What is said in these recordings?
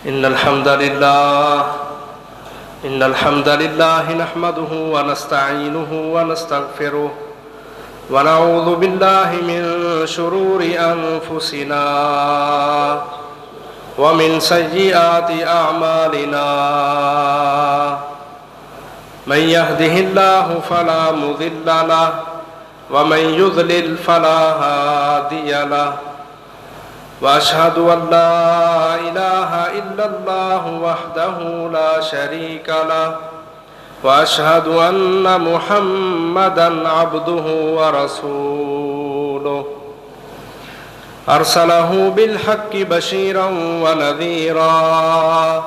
إن الحمد لله نحمده ونستعينه ونستغفره ونعوذ بالله من شرور أنفسنا ومن سيئات أعمالنا من يهده الله فلا مضل له ومن يضلل فلا هادي له وأشهد أن لا إله إلا الله وحده لا شريك له وأشهد أن محمدا عبده ورسوله أرسله بالحق بشيرا ونذيرا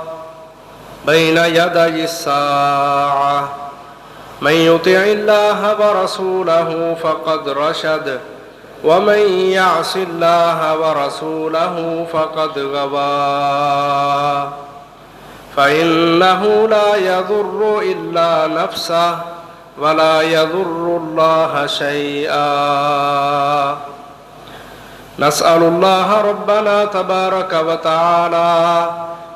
بين يدي الساعة من يطع الله ورسوله فقد رشد ومن يعص الله ورسوله فقد غوى فإنه لا يضر إلا نفسه ولا يضر الله شيئا. نسأل الله ربنا تبارك وتعالى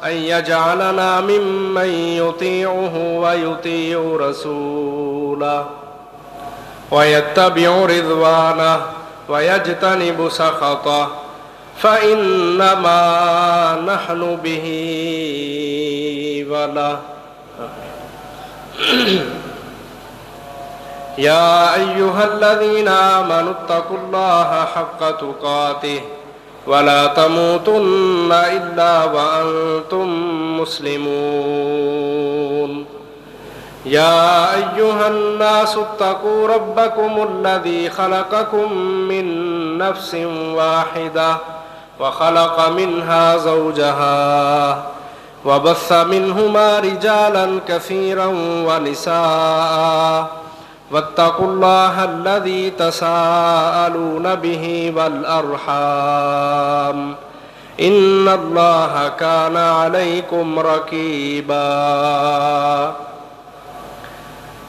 أن يجعلنا ممن يطيعه ويطيع رسوله ويتبع رضوانه ويجتنب سخطه فإنما نحن به وله. يا أيها الذين آمنوا اتقوا الله حق تقاته ولا تموتن إلا وأنتم مسلمون. يا أيها الناس اتقوا ربكم الذي خلقكم من نفس واحدة وخلق منها زوجها وبث منهما رجالا كثيرا ونساء واتقوا الله الذي تساءلون به والأرحام إن الله كان عليكم رقيبا.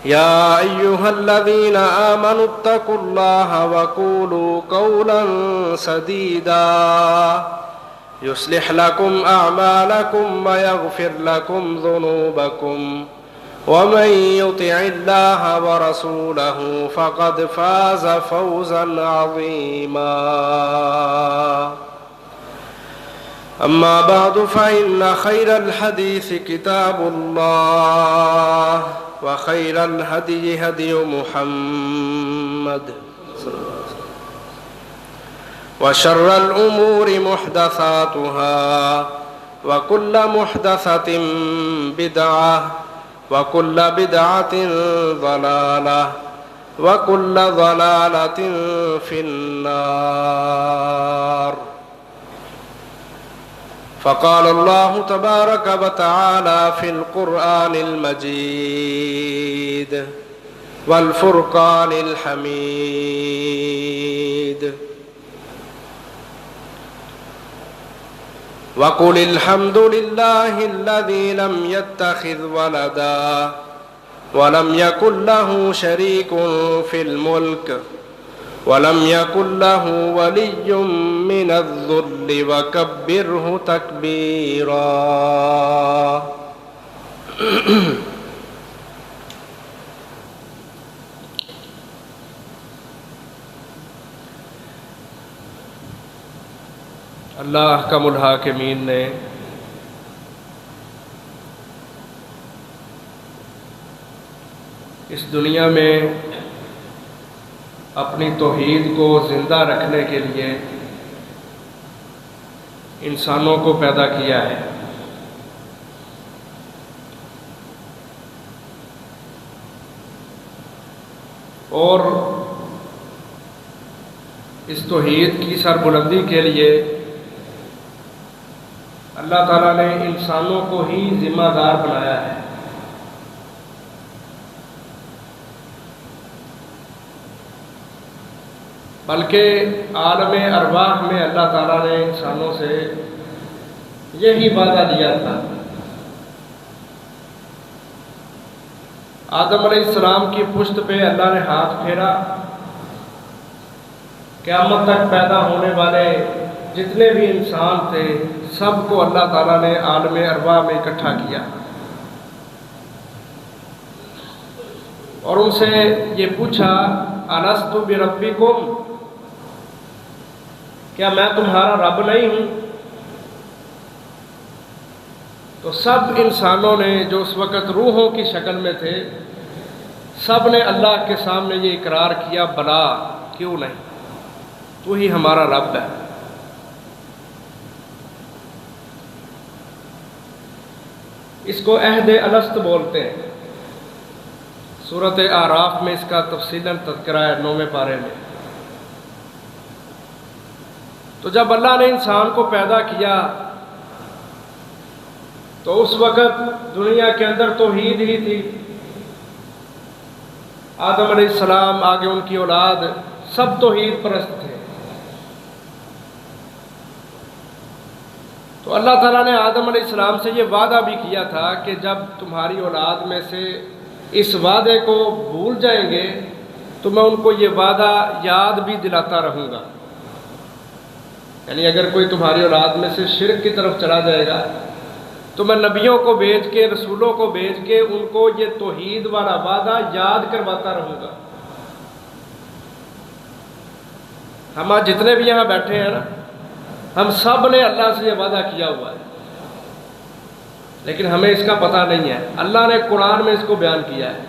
يا أيها الذين آمنوا اتقوا الله وقولوا قولا سديدا يصلح لكم أعمالكم ويغفر لكم ذنوبكم ومن يطع الله ورسوله فقد فاز فوزا عظيما. أما بعد فإن خير الحديث كتاب الله وخير الهدي هدي محمد وشر الأمور محدثاتها وكل محدثة بدعة وكل بدعة ضلالة وكل ضلالة في النار. فقال الله تبارك وتعالى في القرآن المجيد والفرقان الحميد وقل الحمد لله الذي لم يتخذ ولدا ولم يكن له شريك في الملك ولم يكن له ولي من الذل وكبره تكبيرا. اللہ احکم الحاکمین نے اس دنیا میں اپنی توحید کو زندہ رکھنے کے لیے انسانوں کو پیدا کیا ہے. اور اس توحید کی سربلندی کے لیے اللہ تعالیٰ نے انسانوں کو ہی ذمہ دار بنایا ہے. بلکہ عالم ارواح میں اللہ تعالیٰ نے انسانوں سے یہی وعدہ دیا تھا. آدم علیہ السلام کی پشت پہ اللہ نے ہاتھ پھیرا، قیامت تک پیدا ہونے والے جتنے بھی انسان تھے سب کو اللہ تعالیٰ نے عالم ارواح میں اکٹھا کیا اور ان سے یہ پوچھا الست بربکم، کیا میں تمہارا رب نہیں ہوں؟ تو سب انسانوں نے جو اس وقت روحوں کی شکل میں تھے، سب نے اللہ کے سامنے یہ اقرار کیا، بلا، کیوں نہیں، تو ہی ہمارا رب ہے۔ اس کو عہد الست بولتے ہیں۔ سورۃ اعراف میں اس کا تفصیلاً تذکرہ ہے 9ویں پارے میں۔ تو جب اللہ نے انسان کو پیدا کیا تو اس وقت دنیا کے اندر توحید ہی تھی۔ آدم علیہ السلام، آگے ان کی اولاد، سب توحید پرست تھے۔ تو اللہ تعالیٰ نے آدم علیہ السلام سے یہ وعدہ بھی کیا تھا کہ جب تمہاری اولاد میں سے اس وعدے کو بھول جائیں گے تو میں ان کو یہ وعدہ یاد بھی دلاتا رہوں گا۔ یعنی اگر کوئی تمہاری اولاد میں سے شرک کی طرف چلا جائے گا تو میں نبیوں کو بھیج کے، رسولوں کو بھیج کے ان کو یہ توحید والا وعدہ یاد کرواتا رہوں گا۔ ہم آج جتنے بھی یہاں بیٹھے ہیں نا، ہم سب نے اللہ سے یہ وعدہ کیا ہوا ہے، لیکن ہمیں اس کا پتہ نہیں ہے۔ اللہ نے قرآن میں اس کو بیان کیا ہے۔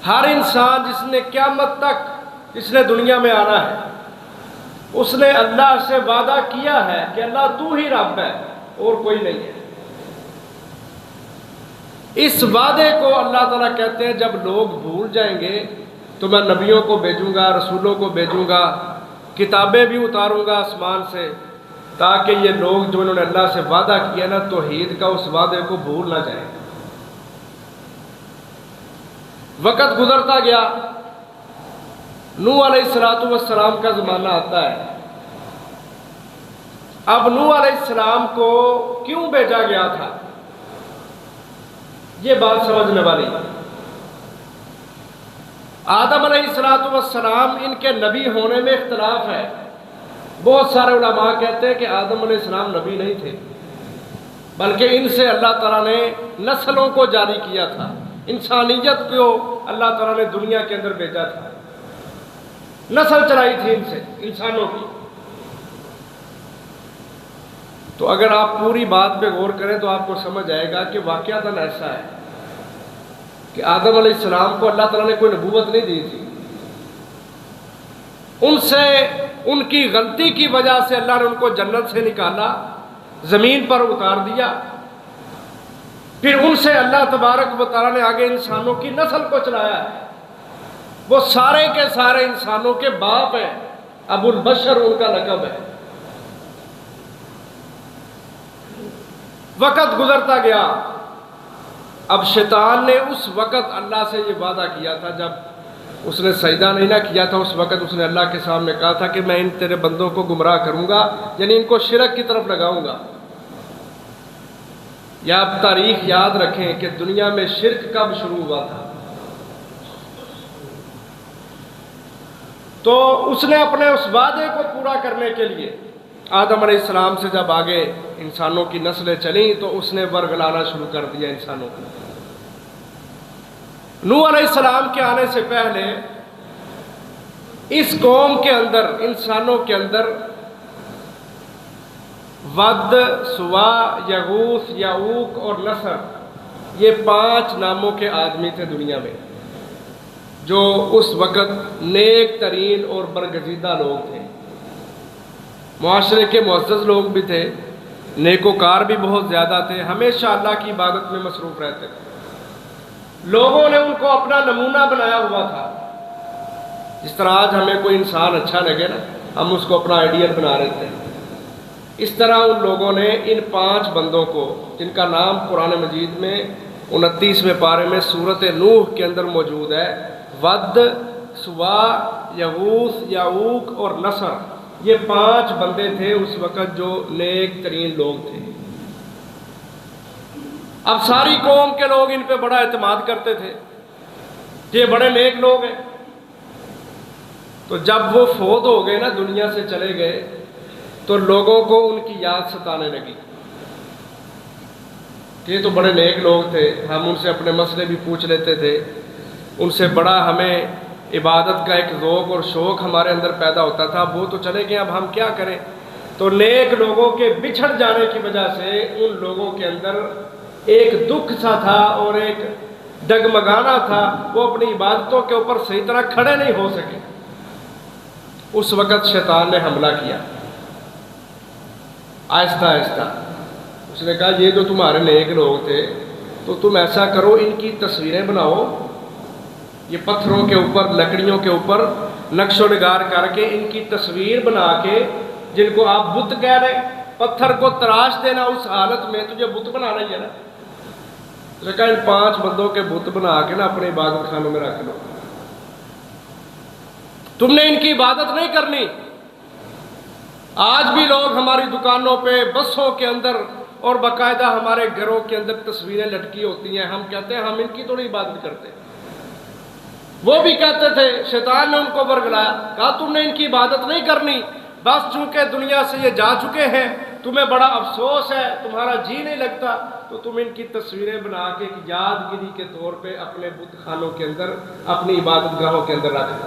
ہر انسان جس نے قیامت تک، جس نے دنیا میں آنا ہے، اس نے اللہ سے وعدہ کیا ہے کہ اللہ تو ہی رب ہے اور کوئی نہیں ہے۔ اس وعدے کو اللہ تعالیٰ کہتے ہیں جب لوگ بھول جائیں گے تو میں نبیوں کو بھیجوں گا، رسولوں کو بھیجوں گا، کتابیں بھی اتاروں گا آسمان سے، تاکہ یہ لوگ جو انہوں نے اللہ سے وعدہ کیا نا توحید کا، اس وعدے کو بھول نہ جائیں۔ وقت گزرتا گیا، نوح علیہ السلام کا زمانہ آتا ہے۔ اب نوح علیہ السلام کو کیوں بھیجا گیا تھا، یہ بات سمجھنے والی۔ آدم علیہ السلام ان کے نبی ہونے میں اختلاف ہے۔ بہت سارے علماء کہتے ہیں کہ آدم علیہ السلام نبی نہیں تھے، بلکہ ان سے اللہ تعالیٰ نے نسلوں کو جاری کیا تھا، انسانیت کو اللہ تعالیٰ نے دنیا کے اندر بھیجا تھا، نسل چلائی تھی ان سے، انسانوں کی۔ تو اگر آپ پوری بات پہ غور کریں تو آپ کو سمجھ آئے گا کہ واقعتاً ایسا ہے کہ آدم علیہ السلام کو اللہ تعالیٰ نے کوئی نبوت نہیں دی تھی۔ ان سے، ان کی غلطی کی وجہ سے اللہ نے ان کو جنت سے نکالا، زمین پر اتار دیا، پھر ان سے اللہ تبارک و تعالیٰ نے آگے انسانوں کی نسل کو چلایا ہے۔ وہ سارے کے سارے انسانوں کے باپ ہیں، ابو البشر ان کا لقب ہے۔ وقت گزرتا گیا، اب شیطان نے اس وقت اللہ سے یہ وعدہ کیا تھا، جب اس نے سجدہ نہیں نہ کیا تھا، اس وقت اس نے اللہ کے سامنے کہا تھا کہ میں ان تیرے بندوں کو گمراہ کروں گا، یعنی ان کو شرک کی طرف لگاؤں گا۔ یا آپ تاریخ یاد رکھیں کہ دنیا میں شرک کب شروع ہوا تھا۔ تو اس نے اپنے اس وعدے کو پورا کرنے کے لیے آدم علیہ السلام سے جب آگے انسانوں کی نسلیں چلیں تو اس نے ورگلانا شروع کر دیا انسانوں کو۔ نوح علیہ السلام کے آنے سے پہلے اس قوم کے اندر، انسانوں کے اندر ود، سوا، یغوث، یعوق اور نصر، یہ 5 ناموں کے آدمی تھے دنیا میں، جو اس وقت نیک ترین اور برگزیدہ لوگ تھے۔ معاشرے کے معزز لوگ بھی تھے، نیکوکار بھی بہت زیادہ تھے، ہمیشہ اللہ کی عبادت میں مصروف رہتے تھے۔ لوگوں نے ان کو اپنا نمونہ بنایا ہوا تھا۔ جس طرح آج ہمیں کوئی انسان اچھا لگے نا، ہم اس کو اپنا آئیڈیل بنا لیتے ہیں، اس طرح ان لوگوں نے ان 5 بندوں کو، جن کا نام قرآن مجید میں 29ویں پارے میں سورۃ نوح کے اندر موجود ہے، ود، سوا، یغوث، یعوق اور نصر، یہ 5 بندے تھے اس وقت جو نیک ترین لوگ تھے۔ اب ساری قوم کے لوگ ان پہ بڑا اعتماد کرتے تھے، یہ بڑے نیک لوگ ہیں۔ تو جب وہ فوت ہو گئے نا، دنیا سے چلے گئے، تو لوگوں کو ان کی یاد ستانے لگی کہ یہ تو بڑے نیک لوگ تھے، ہم ان سے اپنے مسئلے بھی پوچھ لیتے تھے، ان سے بڑا ہمیں عبادت کا ایک ذوق اور شوق ہمارے اندر پیدا ہوتا تھا، وہ تو چلے گئے، اب ہم کیا کریں؟ تو نیک لوگوں کے بچھڑ جانے کی وجہ سے ان لوگوں کے اندر ایک دکھ سا تھا اور ایک ڈگمگانا تھا، وہ اپنی عبادتوں کے اوپر صحیح طرح کھڑے نہیں ہو سکے۔ اس وقت شیطان نے حملہ کیا آہستہ آہستہ۔ اس نے کہا یہ جو تمہارے نیک لوگ تھے تو تم ایسا کرو، ان کی تصویریں بناؤ، یہ پتھروں کے اوپر لکڑیوں کے اوپر نقش و نگار کر کے ان کی تصویر بنا کے، جن کو آپ بت کہہ رہے، پتھر کو تراش دینا، اس حالت میں تجھے بت بنانا ہی ہے نا۔ اس نے کہا ان 5 بندوں کے بت بنا کے نا اپنے عبادت خانوں میں رکھ لو، تم نے ان کی عبادت نہیں کرنی۔ آج بھی لوگ ہماری دکانوں پہ، بسوں کے اندر اور باقاعدہ ہمارے گھروں کے اندر تصویریں لٹکی ہوتی ہیں، ہم کہتے ہیں ہم ان کی تھوڑی عبادت کرتے ہیں۔ وہ بھی کہتے تھے، شیطان نے ان کو برگلایا، کہا تم نے ان کی عبادت نہیں کرنی، بس چونکہ دنیا سے یہ جا چکے ہیں، تمہیں بڑا افسوس ہے، تمہارا جی نہیں لگتا، تو تم ان کی تصویریں بنا کے ایک یادگیری کے طور پہ اپنے بت خانوں کے اندر، اپنی عبادت گاہوں کے اندر رکھ دو۔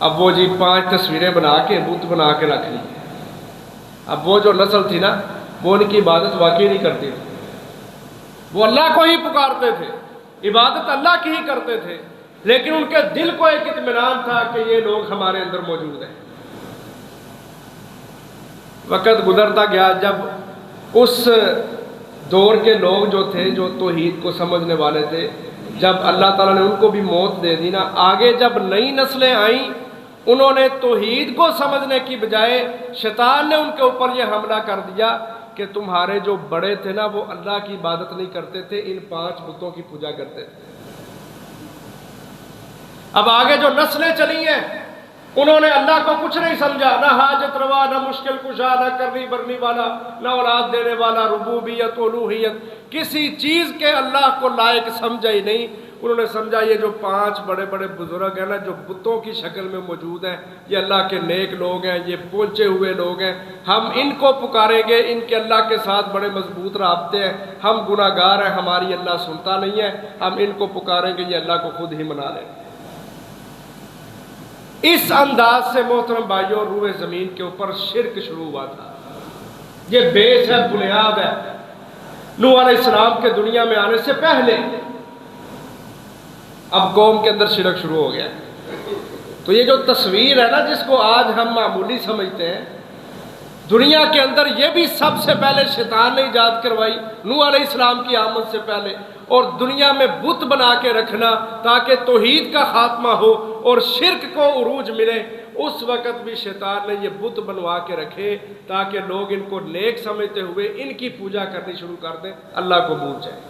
اب وہ 5 تصویریں بنا کے بت بنا کے رکھ لی۔ اب وہ جو نسل تھی نا، وہ ان کی عبادت واقعی نہیں کرتی تھی، وہ اللہ کو ہی پکارتے تھے، عبادت اللہ کی ہی کرتے تھے، لیکن ان کے دل کو ایک اطمینان تھا کہ یہ لوگ ہمارے اندر موجود ہیں۔ وقت گزرتا گیا، جب اس دور کے لوگ جو تھے، جو توحید کو سمجھنے والے تھے، جب اللہ تعالیٰ نے ان کو بھی موت دے دی نا، آگے جب نئی نسلیں آئیں، انہوں نے توحید کو سمجھنے کی بجائے شیطان نے ان کے اوپر یہ حملہ کر دیا کہ تمہارے جو بڑے تھے نا، وہ اللہ کی عبادت نہیں کرتے تھے، ان 5 بتوں کی پوجا کرتے تھے۔ اب آگے جو نسلیں چلی ہیں، انہوں نے اللہ کو کچھ نہیں سمجھا، نہ حاجت روا، نہ مشکل کشا، نہ کرنی برنی والا، نہ اولاد دینے والا، ربوبیت، الوہیت، کسی چیز کے اللہ کو لائق سمجھا ہی نہیں۔ انہوں نے سمجھا یہ جو 5 بڑے بڑے بزرگ ہیں نا، جو بتوں کی شکل میں موجود ہیں، یہ اللہ کے نیک لوگ ہیں، یہ پہنچے ہوئے لوگ ہیں، ہم ان کو پکاریں گے، ان کے اللہ کے ساتھ بڑے مضبوط رابطے ہیں، ہم گناہ گار ہیں، ہماری اللہ سنتا نہیں ہے، ہم ان کو پکاریں گے، یہ اللہ کو خود ہی منا لیں گے۔ اس انداز سے محترم بھائیوں، روئے زمین کے اوپر شرک شروع ہوا تھا۔ یہ بیس ہے، بنیاد ہے۔ نوح علیہ السلام کے دنیا میں آنے سے پہلے اب قوم کے اندر شرک شروع ہو گیا۔ تو یہ جو تصویر ہے نا، جس کو آج ہم معمولی سمجھتے ہیں، دنیا کے اندر یہ بھی سب سے پہلے شیطان نے ایجاد کروائی، نوح علیہ السلام کی آمد سے پہلے۔ اور دنیا میں بت بنا کے رکھنا تاکہ توحید کا خاتمہ ہو اور شرک کو عروج ملے، اس وقت بھی شیطان نے یہ بت بنوا کے رکھے تاکہ لوگ ان کو نیک سمجھتے ہوئے ان کی پوجا کرنی شروع کر دیں، اللہ کو بھول جائیں۔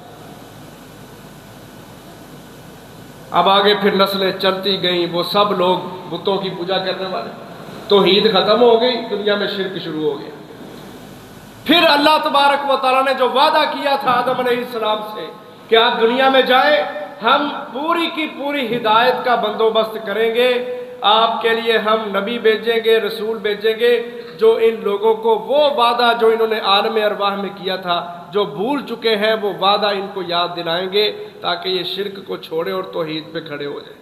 اب آگے پھر نسلیں چلتی گئیں، وہ سب لوگ بتوں کی پوجا کرنے والے، توحید ختم ہو گئی، دنیا میں شرک شروع ہو گیا۔ پھر اللہ تبارک و تعالیٰ نے جو وعدہ کیا تھا آدم علیہ السلام سے کہ آپ دنیا میں جائیں، ہم پوری کی پوری ہدایت کا بندوبست کریں گے، آپ کے لیے ہم نبی بھیجیں گے، رسول بھیجیں گے، جو ان لوگوں کو وہ وعدہ جو انہوں نے عالم ارواح میں کیا تھا، جو بھول چکے ہیں، وہ وعدہ ان کو یاد دلائیں گے تاکہ یہ شرک کو چھوڑے اور توحید پہ کھڑے ہو جائیں۔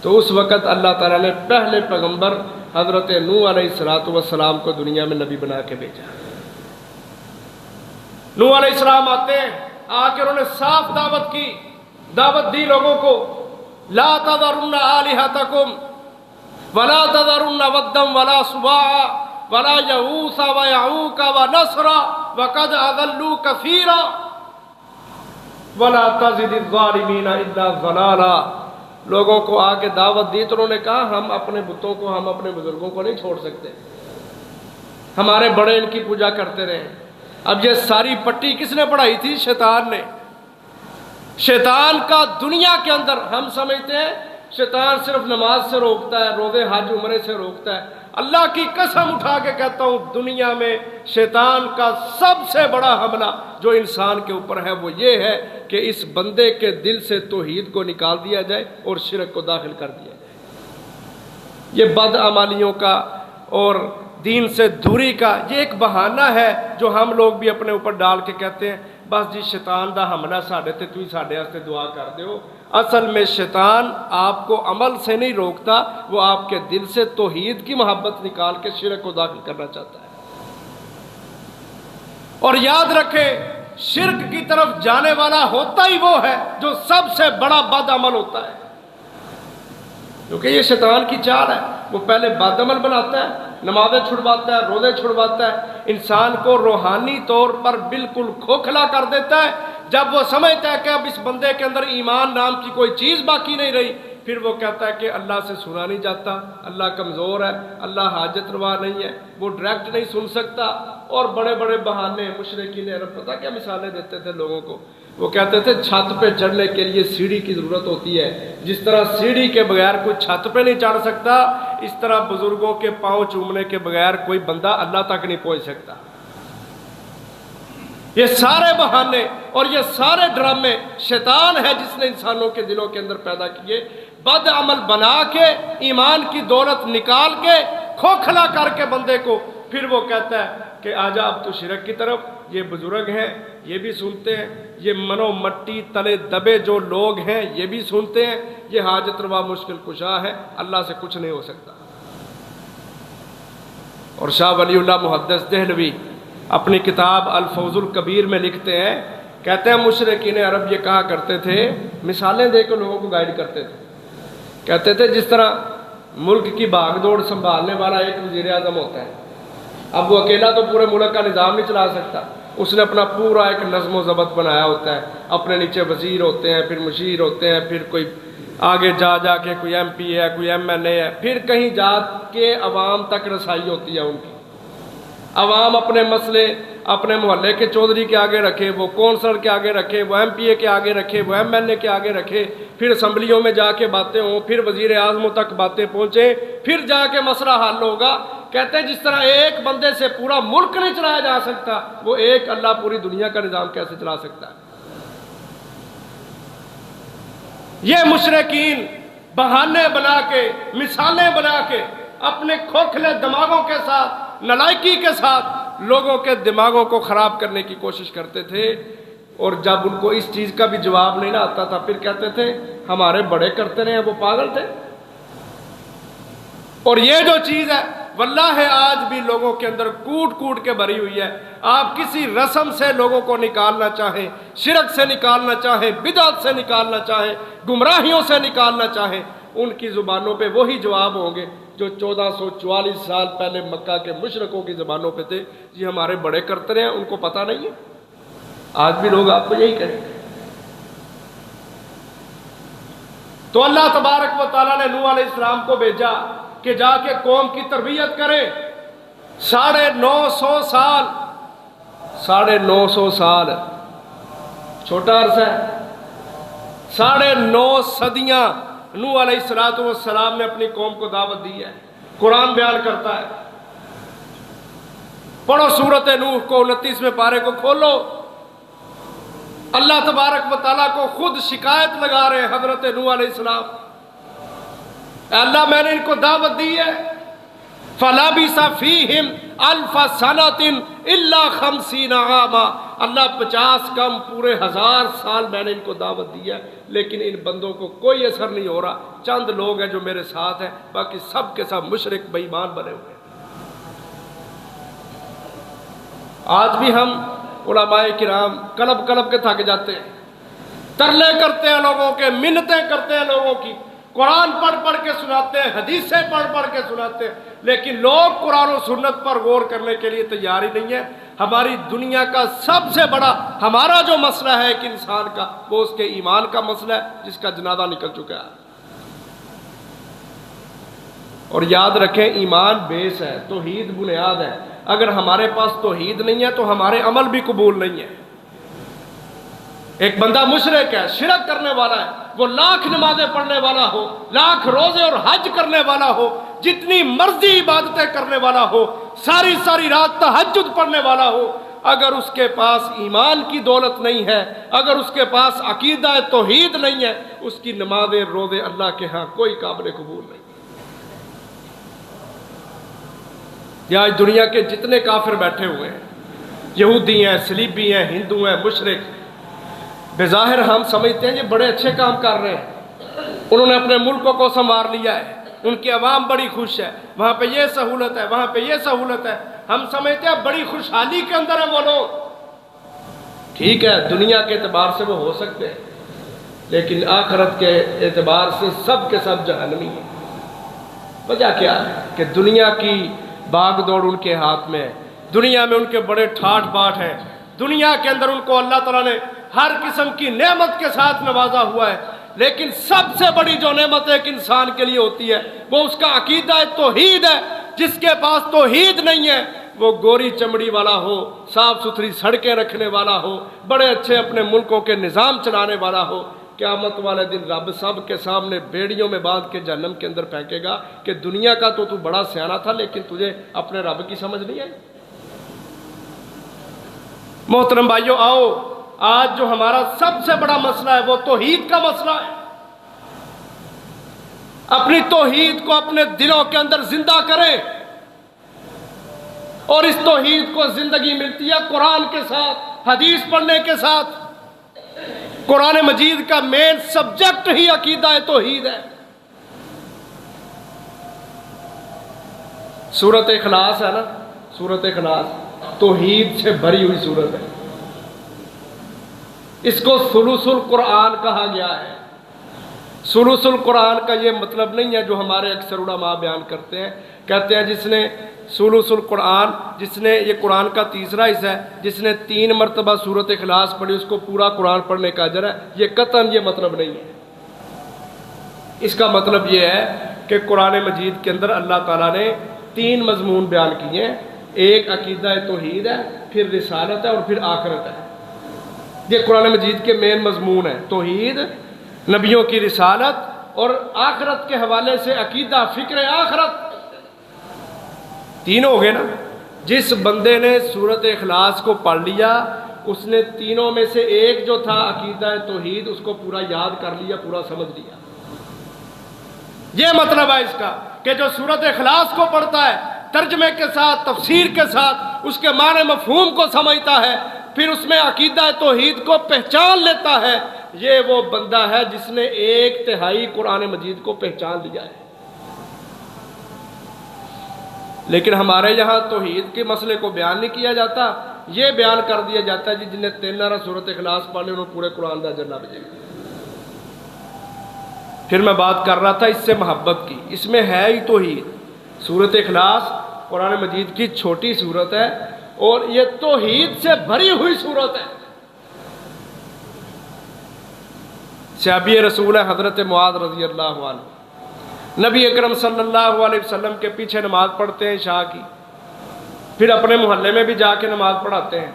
تو اس وقت اللہ تعالیٰ نے پہلے پیغمبر حضرت نوح علیہ السلام کو دنیا میں نبی بنا کے بھیجا۔ نوح علیہ السلام آتے ہیں، آ کے انہوں نے صاف دعوت دی لوگوں کو، لا تذرن آلہتکم ولا تذرن ودا ولا سواعا ولا یغوث ویعوق ونسرا وقد اضلوا کثیرا ولا تزد الظالمین الا ضلالا۔ لوگوں کو آ کے دعوت دی تو انہوں نے کہا ہم اپنے بتوں کو، ہم اپنے بزرگوں کو نہیں چھوڑ سکتے، ہمارے بڑے ان کی پوجا کرتے رہے۔ اب یہ ساری پٹی کس نے پڑھائی تھی؟ شیطان نے۔ شیطان کا دنیا کے اندر، ہم سمجھتے ہیں شیطان صرف نماز سے روکتا ہے، روزے حج عمرے سے روکتا ہے۔ اللہ کی قسم اٹھا کے کہتا ہوں، دنیا میں شیطان کا سب سے بڑا حملہ جو انسان کے اوپر ہے وہ یہ ہے کہ اس بندے کے دل سے توحید کو نکال دیا جائے اور شرک کو داخل کر دیا جائے۔ یہ بد عملیوں کا اور دین سے دوری کا یہ ایک بہانہ ہے جو ہم لوگ بھی اپنے اوپر ڈال کے کہتے ہیں بس جی شیطان دا حملہ ساڈے تے تُسی ساڈے واسطے دعا کر دیو۔ اصل میں شیطان آپ کو عمل سے نہیں روکتا، وہ آپ کے دل سے توحید کی محبت نکال کے شرک کو داخل کرنا چاہتا ہے۔ اور یاد رکھے شرک کی طرف جانے والا ہوتا ہی وہ ہے جو سب سے بڑا بد عمل ہوتا ہے، کیونکہ یہ شیطان کی چال ہے۔ وہ پہلے بد عمل بناتا ہے، نمازیں چھڑواتا ہے، روزے چھڑواتا ہے، انسان کو روحانی طور پر بالکل کھوکھلا کر دیتا ہے۔ جب وہ سمجھتا ہے کہ اب اس بندے کے اندر ایمان نام کی کوئی چیز باقی نہیں رہی، پھر وہ کہتا ہے کہ اللہ سے سنا نہیں جاتا، اللہ کمزور ہے، اللہ حاجت روا نہیں ہے، وہ ڈائریکٹ نہیں سن سکتا، اور بڑے بڑے بہانے مشرکین عرب پتہ کیا مثالیں دیتے تھے لوگوں کو؟ وہ کہتے تھے چھت پہ چڑھنے کے لیے سیڑھی کی ضرورت ہوتی ہے، جس طرح سیڑھی کے بغیر کوئی چھت پہ نہیں چڑھ سکتا، اس طرح بزرگوں کے پاؤں چومنے کے بغیر کوئی بندہ اللہ تک نہیں پہنچ سکتا۔ یہ سارے بہانے اور یہ سارے ڈرامے شیطان ہے جس نے انسانوں کے دلوں کے اندر پیدا کیے، بد عمل بنا کے ایمان کی دولت نکال کے کھوکھلا کر کے بندے کو، پھر وہ کہتا ہے کہ آجا اب تو شرک کی طرف۔ یہ بزرگ ہیں یہ بھی سنتے ہیں، یہ منو مٹی تلے دبے جو لوگ ہیں یہ بھی سنتے ہیں، یہ حاجت روا مشکل کشا ہے، اللہ سے کچھ نہیں ہو سکتا۔ اور شاہ ولی اللہ محدث دہلوی اپنی کتاب الفوز الکبیر میں لکھتے ہیں، کہتے ہیں مشرکین عرب یہ کہا کرتے تھے، مثالیں دے کے لوگوں کو گائیڈ کرتے تھے، کہتے تھے جس طرح ملک کی بھاگ دوڑ سنبھالنے والا ایک وزیر اعظم ہوتا ہے، اب وہ اکیلا تو پورے ملک کا نظام نہیں چلا سکتا، اس نے اپنا پورا ایک نظم و ضبط بنایا ہوتا ہے، اپنے نیچے وزیر ہوتے ہیں، پھر مشیر ہوتے ہیں، پھر کوئی آگے جا کے کوئی ایم پی ہے، کوئی ایم این اے ہے، پھر کہیں جا کے عوام تک رسائی ہوتی ہے ان کی۔ عوام اپنے مسئلے اپنے محلے کے چودھری کے آگے رکھے، وہ کونسلر کے آگے رکھے، وہ ایم پی اے کے آگے رکھے، وہ ایم این اے کے آگے رکھے، پھر اسمبلیوں میں جا کے باتیں ہوں، پھر وزیر اعظموں تک باتیں پہنچیں، پھر جا کے مسئلہ حل ہوگا۔ کہتے ہیں جس طرح ایک بندے سے پورا ملک نہیں چلایا جا سکتا، وہ ایک اللہ پوری دنیا کا نظام کیسے چلا سکتا ہے؟ یہ مشرکین بہانے بنا کے، مثالیں بنا کے، اپنے کھوکھلے دماغوں کے ساتھ، نالائکی کے ساتھ لوگوں کے دماغوں کو خراب کرنے کی کوشش کرتے تھے، اور جب ان کو اس چیز کا بھی جواب نہیں آتا تھا پھر کہتے تھے ہمارے بڑے کرتے رہے ہیں، وہ پاگل تھے۔ اور یہ جو چیز ہے واللہ آج بھی لوگوں کے اندر کوٹ کوٹ کے بھری ہوئی ہے۔ آپ کسی رسم سے لوگوں کو نکالنا چاہیں، شرک سے نکالنا چاہیں، بدعت سے نکالنا چاہیں، گمراہیوں سے نکالنا چاہیں، ان کی زبانوں پہ وہی جواب ہوں گے جو 1444 سال پہلے مکہ کے مشرکوں کی زبانوں پہ تھے، جی ہمارے بڑے کرتے رہے ہیں، ان کو پتہ نہیں ہے۔ آج بھی لوگ آپ کو یہی کہیں گے۔ تو اللہ تبارک و تعالیٰ نے نوح علیہ السلام کو بھیجا کہ جا کے قوم کی تربیت کرے۔ 950 سال چھوٹا عرصہ ہے، 9.5 صدیاں نوح علیہ السلام نے اپنی قوم کو دعوت دی ہے۔ قرآن بیان کرتا ہے، پڑھو سورۃ نوح کو، 29ویں پارے کو کھولو، اللہ تبارک و تعالیٰ کو خود شکایت لگا رہے ہیں حضرت نوح علیہ السلام، اے اللہ میں نے ان کو دعوت دی ہے، فَلَبِثَ فِيهِمْ أَلْفَ سَنَةٍ إِلَّا 50 عَامًا، اللہ 50 کم پورے 1000 سال میں نے ان کو دعوت دی ہے، لیکن ان بندوں کو کوئی اثر نہیں ہو رہا۔ چند لوگ ہیں جو میرے ساتھ ہیں، باقی سب کے سب مشرک بے ایمان بنے ہوئے ہیں۔ آج بھی ہم علماء کرام کلب کلب کے تھک جاتے ہیں، ترلے کرتے ہیں لوگوں کے، منتیں کرتے ہیں لوگوں کی، قرآن پڑھ پڑھ کے سناتے ہیں، حدیثیں پڑھ پڑھ کے سناتے ہیں، لیکن لوگ قرآن و سنت پر غور کرنے کے لیے تیار ہی نہیں ہے۔ ہماری دنیا کا سب سے بڑا ہمارا جو مسئلہ ہے ایک انسان کا، وہ اس کے ایمان کا مسئلہ ہے، جس کا جنازہ نکل چکا ہے۔ اور یاد رکھیں ایمان بیس ہے، توحید بنیاد ہے۔ اگر ہمارے پاس توحید نہیں ہے تو ہمارے عمل بھی قبول نہیں ہے۔ ایک بندہ مشرک ہے، شرک کرنے والا ہے، وہ لاکھ نمازیں پڑھنے والا ہو، لاکھ روزے اور حج کرنے والا ہو، جتنی مرضی عبادتیں کرنے والا ہو، ساری ساری رات تہجد پڑھنے والا ہو، اگر اس کے پاس ایمان کی دولت نہیں ہے، اگر اس کے پاس عقیدہ توحید نہیں ہے، اس کی نمازیں روزے اللہ کے ہاں کوئی قابل قبول نہیں۔ یہ آج دنیا کے جتنے کافر بیٹھے ہوئے ہیں، یہودی ہیں، صلیبی ہیں، ہندو ہیں، مشرک، بظاہر ہم سمجھتے ہیں یہ بڑے اچھے کام کر رہے ہیں، انہوں نے اپنے ملکوں کو سنوار لیا ہے، ان کی عوام بڑی خوش ہے، وہاں پہ یہ سہولت ہے، وہاں پہ یہ سہولت ہے، ہم سمجھتے ہیں بڑی خوشحالی کے اندر ہیں وہ لوگ۔ ٹھیک ہے، دنیا کے اعتبار سے وہ ہو سکتے ہیں، لیکن آخرت کے اعتبار سے سب کے سب جہنمی ہیں۔ وجہ کیا ہے کہ دنیا کی باغ دوڑ ان کے ہاتھ میں ہے، دنیا میں ان کے بڑے ٹھاٹ باٹ ہیں، دنیا کے اندر ان کو اللہ تعالیٰ نے ہر قسم کی نعمت کے ساتھ نوازا ہوا ہے، لیکن سب سے بڑی جو نعمت ایک انسان کے لیے ہوتی ہے وہ اس کا عقیدہ توحید ہے۔ جس کے پاس توحید نہیں ہے وہ گوری چمڑی والا ہو، صاف ستھری سڑکیں رکھنے والا ہو، بڑے اچھے اپنے ملکوں کے نظام چلانے والا ہو، قیامت والے دن رب سب کے سامنے بیڑیوں میں باندھ کے جہنم کے اندر پھینکے گا کہ دنیا کا تو بڑا سیانا تھا لیکن تجھے اپنے رب کی سمجھ نہیں آئی۔ محترم بھائیو، آؤ آج جو ہمارا سب سے بڑا مسئلہ ہے وہ توحید کا مسئلہ ہے۔ اپنی توحید کو اپنے دلوں کے اندر زندہ کریں، اور اس توحید کو زندگی ملتی ہے قرآن کے ساتھ، حدیث پڑھنے کے ساتھ۔ قرآن مجید کا مین سبجیکٹ ہی عقیدہ توحید ہے۔ سورۃ اخلاص ہے نا، سورۃ اخلاص توحید سے بھری ہوئی سورت ہے، اس کو ثلث القرآن کہا گیا ہے۔ ثلث القرآن کا یہ مطلب نہیں ہے جو ہمارے اکثر علماء بیان کرتے ہیں، کہتے ہیں جس نے ثلث القرآن، جس نے یہ قرآن کا تیسرا حصہ ہے، جس نے 3 مرتبہ سورۃ اخلاص پڑھی اس کو پورا قرآن پڑھنے کا اجر ہے۔ یہ قطعاً یہ مطلب نہیں ہے۔ اس کا مطلب یہ ہے کہ قرآن مجید کے اندر اللہ تعالیٰ نے 3 مضمون بیان کیے ہیں، ایک عقیدہ توحید ہے، پھر رسالت ہے اور پھر آخرت ہے۔ یہ قرآن مجید کے مین مضمون ہیں، توحید، نبیوں کی رسالت اور آخرت کے حوالے سے عقیدہ، فکر آخرت، تینوں ہو گئے نا۔ جس بندے نے سورۃ اخلاص کو پڑھ لیا اس نے تینوں میں سے ایک جو تھا عقیدہ توحید اس کو پورا یاد کر لیا، پورا سمجھ لیا۔ یہ مطلب ہے اس کا کہ جو سورۃ اخلاص کو پڑھتا ہے ترجمے کے ساتھ، تفسیر کے ساتھ، اس کے معنی مفہوم کو سمجھتا ہے، پھر اس میں عقیدہ توحید کو پہچان لیتا ہے، یہ وہ بندہ ہے جس نے 1/3 قرآن مجید کو پہچان لیا ہے۔ لیکن ہمارے یہاں توحید کے مسئلے کو بیان نہیں کیا جاتا، یہ بیان کر دیا جاتا ہے جن نے 13 سورۃ اخلاص پڑھ لی انہوں پورے قرآن کا اجر نہ ملے گا۔ پھر میں بات کر رہا تھا اس سے محبت کی، اس میں ہے ہی توحید۔ سورۃ اخلاص قرآن مجید کی چھوٹی سورت ہے اور یہ توحید سے بھری ہوئی سورت ہے۔ صحابی رسول حضرت معاذ رضی اللہ عنہ نبی اکرم صلی اللہ علیہ وسلم کے پیچھے نماز پڑھتے ہیں عشاء کی، پھر اپنے محلے میں بھی جا کے نماز پڑھاتے ہیں،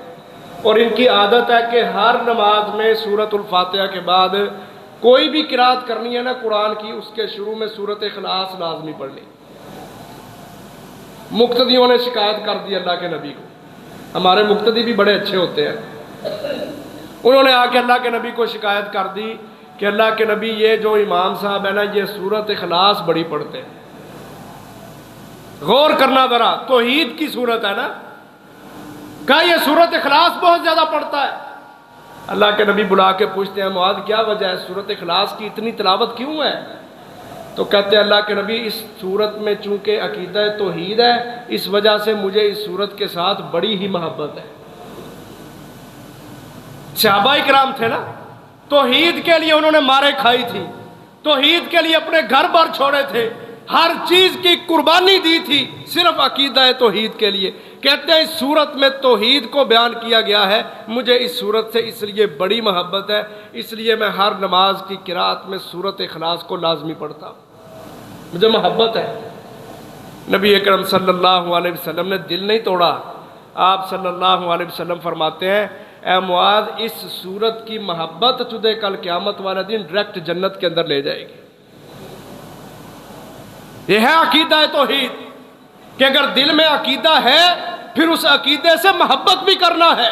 اور ان کی عادت ہے کہ ہر نماز میں سورۃ الفاتحہ کے بعد کوئی بھی قرات کرنی ہے نا قرآن کی، اس کے شروع میں سورۃ اخلاص لازمی پڑھنی۔ مقتدیوں نے شکایت کر دی اللہ کے نبی کو، ہمارے مقتدی بھی بڑے اچھے ہوتے ہیں، انہوں نے آ کے اللہ کے نبی کو شکایت کر دی کہ اللہ کے نبی یہ جو امام صاحب ہے نا یہ سورۃ اخلاص بڑی پڑھتے ہیں۔ غور کرنا ذرا، توحید کی سورت ہے نا، کہا یہ سورۃ اخلاص بہت زیادہ پڑھتا ہے۔ اللہ کے نبی بلا کے پوچھتے ہیں معاذ کیا وجہ ہے، سورۃ اخلاص کی اتنی تلاوت کیوں ہے؟ تو کہتے ہیں اللہ کے نبی اس سورت میں چونکہ عقیدہ توحید ہے اس وجہ سے مجھے اس سورت کے ساتھ بڑی ہی محبت ہے۔ صحابہ کرام تھے نا، توحید کے لیے انہوں نے مارے کھائی تھی، توحید کے لیے اپنے گھر بار چھوڑے تھے، ہر چیز کی قربانی دی تھی صرف عقیدہ توحید کے لیے۔ کہتے ہیں اس صورت میں توحید کو بیان کیا گیا ہے، مجھے اس صورت سے اس لیے بڑی محبت ہے، اس لیے میں ہر نماز کی قرات میں سورۃ اخلاص کو لازمی پڑھتا ہوں، مجھے محبت ہے۔ نبی اکرم صلی اللہ علیہ وسلم نے دل نہیں توڑا، آپ صلی اللہ علیہ وسلم فرماتے ہیں اے معاذ اس صورت کی محبت تجھے کل قیامت والے دن ڈائریکٹ جنت کے اندر لے جائے گی۔ یہ ہے عقیدہ توحید کہ اگر دل میں عقیدہ ہے پھر اس عقیدے سے محبت بھی کرنا ہے۔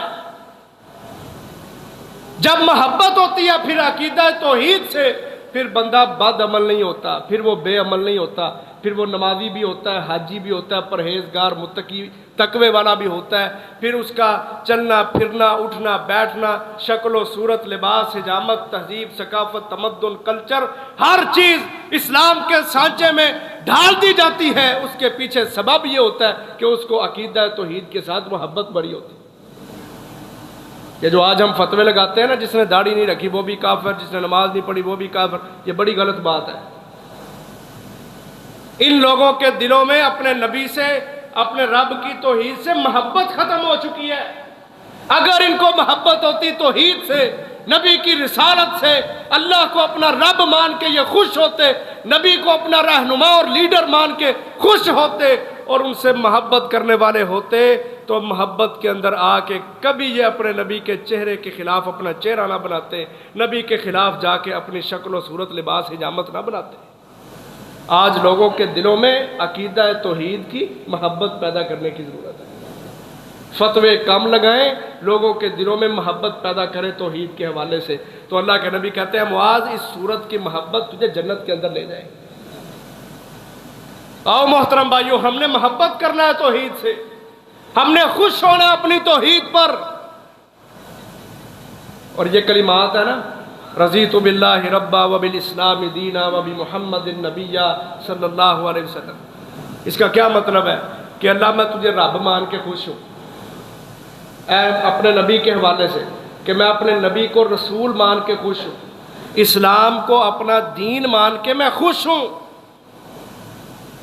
جب محبت ہوتی ہے پھر عقیدہ توحید سے پھر بندہ بد عمل نہیں ہوتا، پھر وہ بے عمل نہیں ہوتا، پھر وہ نمازی بھی ہوتا ہے، حاجی بھی ہوتا ہے، پرہیزگار متقی تقوی والا بھی ہوتا ہے، پھر اس کا چلنا پھرنا اٹھنا بیٹھنا، شکل و صورت، لباس، حجامت، تہذیب، ثقافت، تمدن، کلچر، ہر چیز اسلام کے سانچے میں ڈھال دی جاتی ہے۔ اس کے پیچھے سبب یہ ہوتا ہے کہ اس کو عقیدہ توحید کے ساتھ محبت بڑی ہوتی ہے۔ یہ جو آج ہم فتوے لگاتے ہیں نا، جس نے داڑھی نہیں رکھی وہ بھی کافر، جس نے نماز نہیں پڑھی وہ بھی کافر، یہ بڑی غلط بات ہے۔ ان لوگوں کے دلوں میں اپنے نبی سے، اپنے رب کی توحید سے محبت ختم ہو چکی ہے۔ اگر ان کو محبت ہوتی توحید سے، نبی کی رسالت سے، اللہ کو اپنا رب مان کے یہ خوش ہوتے، نبی کو اپنا رہنما اور لیڈر مان کے خوش ہوتے اور ان سے محبت کرنے والے ہوتے، تو محبت کے اندر آ کے کبھی یہ اپنے نبی کے چہرے کے خلاف اپنا چہرہ نہ بناتے، نبی کے خلاف جا کے اپنی شکل و صورت، لباس، حجامت نہ بناتے۔ آج لوگوں کے دلوں میں عقیدہ توحید کی محبت پیدا کرنے کی ضرورت ہے۔ فتوے کم لگائیں، لوگوں کے دلوں میں محبت پیدا کریں توحید کے حوالے سے، تو اللہ کے نبی کہتے ہیں معاذ اس صورت کی محبت تجھے جنت کے اندر لے جائے۔ آؤ محترم بھائیو، ہم نے محبت کرنا ہے توحید سے، ہم نے خوش ہونا اپنی توحید پر۔ اور یہ کلمات ہے نا، رضیت باللہ ربا وبالاسلام دینا وبمحمد النبی صلی اللہ علیہ وسلم، اس کا کیا مطلب ہے کہ اللہ میں تجھے رب مان کے خوش ہوں، اپنے نبی کے حوالے سے کہ میں اپنے نبی کو رسول مان کے خوش ہوں، اسلام کو اپنا دین مان کے میں خوش ہوں۔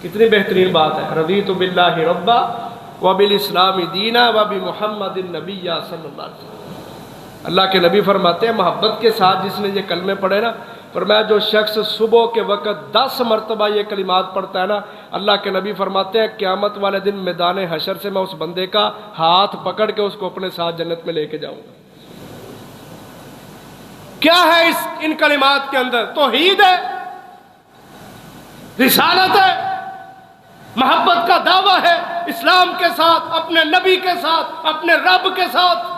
کتنی بہترین بات ہے، رضیت باللہ ربا وبالاسلام دینا وبمحمد النبی صلی اللہ علیہ وسلم۔ اللہ کے نبی فرماتے ہیں محبت کے ساتھ جس نے یہ کلمے پڑھے نا، فرمایا جو شخص صبح کے وقت 10 مرتبہ یہ کلمات پڑھتا ہے نا، اللہ کے نبی فرماتے ہیں قیامت والے دن میدان حشر سے میں اس بندے کا ہاتھ پکڑ کے اس کو اپنے ساتھ جنت میں لے کے جاؤں گا۔ کیا ہے ان کلمات کے اندر؟ توحید ہے، رسالت ہے، محبت کا دعویٰ ہے اسلام کے ساتھ، اپنے نبی کے ساتھ، اپنے رب کے ساتھ۔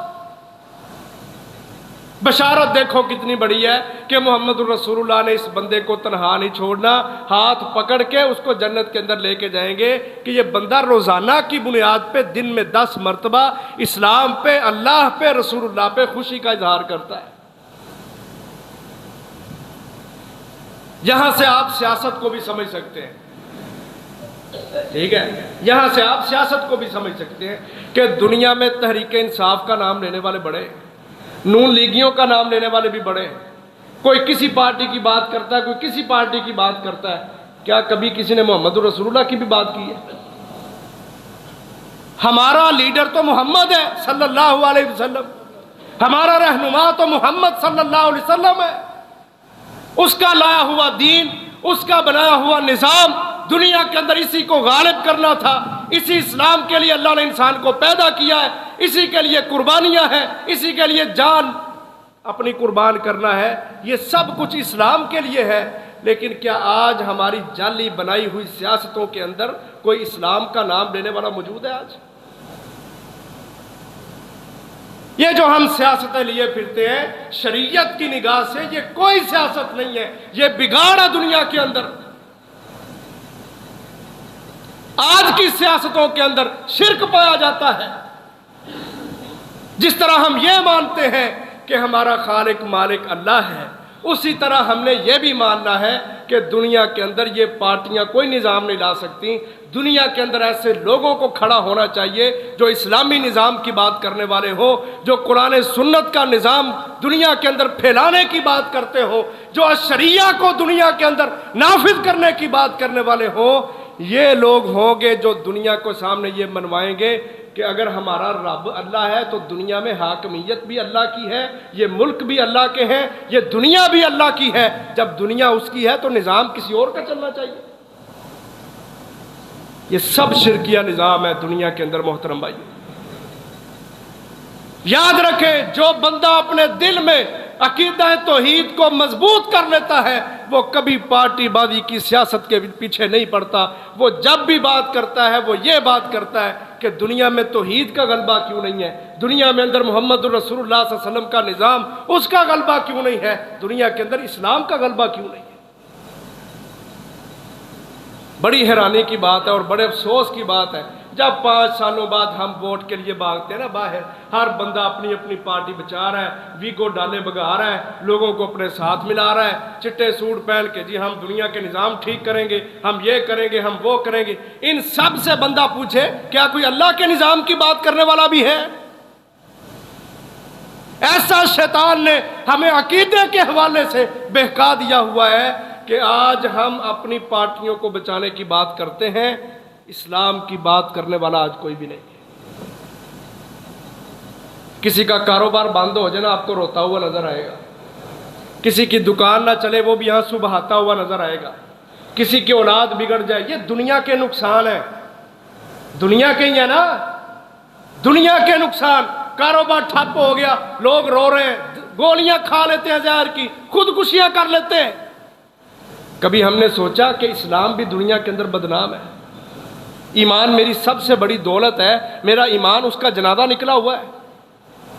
بشارت دیکھو کتنی بڑی ہے کہ محمد الرسول اللہ نے اس بندے کو تنہا نہیں چھوڑنا، ہاتھ پکڑ کے اس کو جنت کے اندر لے کے جائیں گے کہ یہ بندہ روزانہ کی بنیاد پہ دن میں 10 مرتبہ اسلام پہ، اللہ پہ، رسول اللہ پہ خوشی کا اظہار کرتا ہے۔ یہاں سے آپ سیاست کو بھی سمجھ سکتے ہیں، ٹھیک ہے، یہاں سے آپ سیاست کو بھی سمجھ سکتے ہیں کہ دنیا میں تحریک انصاف کا نام لینے والے بڑے ہیں، نون لیگیوں کا نام لینے والے بھی بڑے ہیں، کوئی کسی پارٹی کی بات کرتا ہے، کوئی کسی پارٹی کی بات کرتا ہے، کیا کبھی کسی نے محمد رسول اللہ کی بھی بات کی ہے؟ ہمارا لیڈر تو محمد ہے صلی اللہ علیہ وسلم، ہمارا رہنما تو محمد صلی اللہ علیہ وسلم ہے، اس کا لایا ہوا دین، اس کا بنایا ہوا نظام دنیا کے اندر اسی کو غالب کرنا تھا، اسی اسلام کے لیے اللہ نے انسان کو پیدا کیا ہے، اسی کے لیے قربانیاں ہیں، اسی کے لیے جان اپنی قربان کرنا ہے، یہ سب کچھ اسلام کے لیے ہے۔ لیکن کیا آج ہماری جعلی بنائی ہوئی سیاستوں کے اندر کوئی اسلام کا نام لینے والا موجود ہے؟ آج یہ جو ہم سیاستیں لیے پھرتے ہیں شریعت کی نگاہ سے، یہ کوئی سیاست نہیں ہے، یہ بگاڑ ہے دنیا کے اندر۔ آج کی سیاستوں کے اندر شرک پایا جاتا ہے۔ جس طرح ہم یہ مانتے ہیں کہ ہمارا خالق مالک اللہ ہے، اسی طرح ہم نے یہ بھی ماننا ہے کہ دنیا کے اندر یہ پارٹیاں کوئی نظام نہیں لا سکتی، دنیا کے اندر ایسے لوگوں کو کھڑا ہونا چاہیے جو اسلامی نظام کی بات کرنے والے ہو، جو قرآن سنت کا نظام دنیا کے اندر پھیلانے کی بات کرتے ہو، جو شریعہ کو دنیا کے اندر نافذ کرنے کی بات کرنے والے ہوں۔ یہ لوگ ہوں گے جو دنیا کو سامنے یہ منوائیں گے کہ اگر ہمارا رب اللہ ہے تو دنیا میں حاکمیت بھی اللہ کی ہے، یہ ملک بھی اللہ کے ہیں، یہ دنیا بھی اللہ کی ہے۔ جب دنیا اس کی ہے تو نظام کسی اور کا چلنا چاہیے۔ یہ سب شرکیہ نظام ہے دنیا کے اندر محترم بھائی۔ یاد رکھیں، جو بندہ اپنے دل میں عقیدہ توحید کو مضبوط کر لیتا ہے وہ کبھی پارٹی بازی کی سیاست کے پیچھے نہیں پڑتا۔ وہ جب بھی بات کرتا ہے وہ یہ بات کرتا ہے کہ کہ دنیا میں توحید کا غلبہ کیوں نہیں ہے، دنیا میں اندر محمد رسول اللہ صلی اللہ علیہ وسلم کا نظام اس کا غلبہ کیوں نہیں ہے، دنیا کے اندر اسلام کا غلبہ کیوں نہیں ہے۔ بڑی حیرانی کی بات ہے اور بڑے افسوس کی بات ہے، جب 5 سالوں بعد ہم ووٹ کے لیے بھاگتے ہیں نا باہر، ہر بندہ اپنی اپنی پارٹی بچا رہا ہے، ویگو ڈالے بگا رہا ہے، لوگوں کو اپنے ساتھ ملا رہا ہے، چٹے سوٹ پہن کے جی ہم دنیا کے نظام ٹھیک کریں گے، ہم یہ کریں گے، ہم وہ کریں گے۔ ان سب سے بندہ پوچھے کیا کوئی اللہ کے نظام کی بات کرنے والا بھی ہے؟ ایسا شیطان نے ہمیں عقیدے کے حوالے سے بہکا دیا ہوا ہے کہ آج ہم اپنی پارٹیوں کو بچانے کی بات کرتے ہیں، اسلام کی بات کرنے والا آج کوئی بھی نہیں ہے۔ کسی کا کاروبار بند ہو جائے نا آپ کو روتا ہوا نظر آئے گا، کسی کی دکان نہ چلے وہ بھی آنسو بہاتا ہوا نظر آئے گا، کسی کی اولاد بگڑ جائے، یہ دنیا کے نقصان ہیں، دنیا کے ہی ہے نا، دنیا کے نقصان۔ کاروبار ٹھپ ہو گیا، لوگ رو رہے ہیں، گولیاں کھا لیتے ہیں زہر کی، خودکشیاں کر لیتے ہیں۔ کبھی ہم نے سوچا کہ اسلام بھی دنیا کے اندر بدنام ہے؟ ایمان میری سب سے بڑی دولت ہے، میرا ایمان اس کا جنازہ نکلا ہوا ہے۔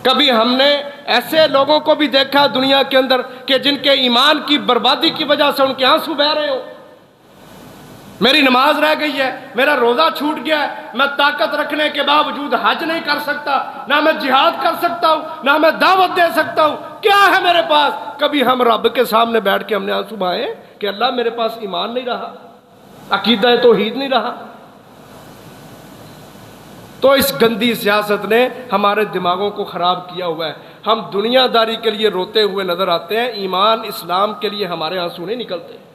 کبھی ہم نے ایسے لوگوں کو بھی دیکھا دنیا کے اندر کہ جن کے ایمان کی بربادی کی وجہ سے ان کے آنسو بہہ رہے ہو۔ میری نماز رہ گئی ہے، میرا روزہ چھوٹ گیا ہے، میں طاقت رکھنے کے باوجود حج نہیں کر سکتا، نہ میں جہاد کر سکتا ہوں، نہ میں دعوت دے سکتا ہوں، کیا ہے میرے پاس؟ کبھی ہم رب کے سامنے بیٹھ کے ہم نے آنسو بہائے کہ اللہ میرے پاس ایمان نہیں رہا، عقیدہ توحید نہیں رہا؟ تو اس گندی سیاست نے ہمارے دماغوں کو خراب کیا ہوا ہے۔ ہم دنیا داری کے لیے روتے ہوئے نظر آتے ہیں، ایمان اسلام کے لیے ہمارے آنسو نہیں نکلتے۔